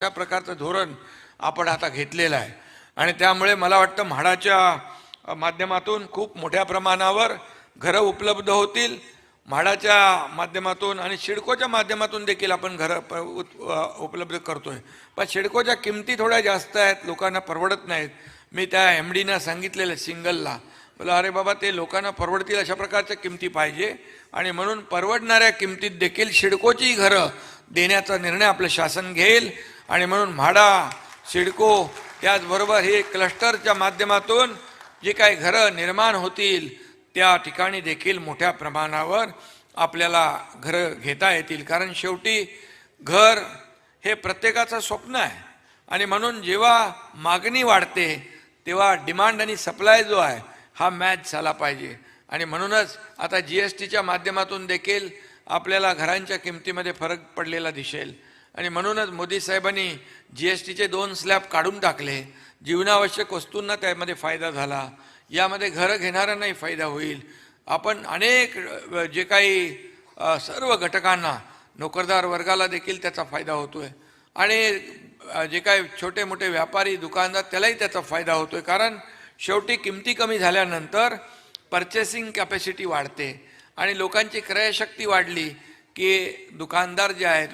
अशा प्रकारचं धोरण आपण आता घेतलेलं आहे आणि त्यामुळे मला वाटतं म्हाडाच्या माध्यमातून खूप मोठ्या प्रमाणावर घरं उपलब्ध होतील. म्हाडाच्या माध्यमातून आणि सिडकोच्या माध्यमातून देखील आपण घरं उपलब्ध करतोय. पण सिडकोच्या किमती थोड्या जास्त आहेत, लोकांना परवडत नाहीत. मी त्या MDना सांगितलेलं सिंगलला, बोला अरे बाबा ते लोकांना परवडतील अशा प्रकारच्या किमती पाहिजे आणि म्हणून परवडणाऱ्या किमतीत देखील सिडकोची घरं देण्याचा निर्णय आपलं शासन घेईल. आणि म्हणून म्हाडा, सिडको त्याचबरोबर हे क्लस्टरच्या माध्यमातून जे काही घरं निर्माण होतील त्या ठिकाणी देखील मोठ्या प्रमाणावर आपल्याला घरं घेता येतील. कारण शेवटी घर हे प्रत्येकाचं स्वप्न आहे आणि म्हणून जेव्हा मागणी वाढते तेव्हा डिमांड आणि सप्लाय जो आहे हा मॅच झाला पाहिजे. आणि म्हणूनच आता GSTच्या माध्यमातून देखील आपल्याला घरांच्या किमतीमध्ये फरक पडलेला दिसेल. आणि म्हणूनच मोदी साहेबांनी GSTचे 2 स्लॅब काढून टाकले. जीवनावश्यक वस्तूंना त्यामध्ये फायदा झाला, यामध्ये घरं घेणाऱ्यांनाही फायदा होईल. आपण अनेक जे काही सर्व घटकांना, नोकरदार वर्गाला देखील त्याचा फायदा होतोय आणि जे काही छोटे मोठे व्यापारी दुकानदार त्यालाही त्याचा फायदा होतोय. कारण शेवटी किमती कमी झाल्यानंतर पर्चेसिंग कॅपॅसिटी वाढते आणि लोकांची क्रयशक्ती वाढली की दुकानदार जे आहेत,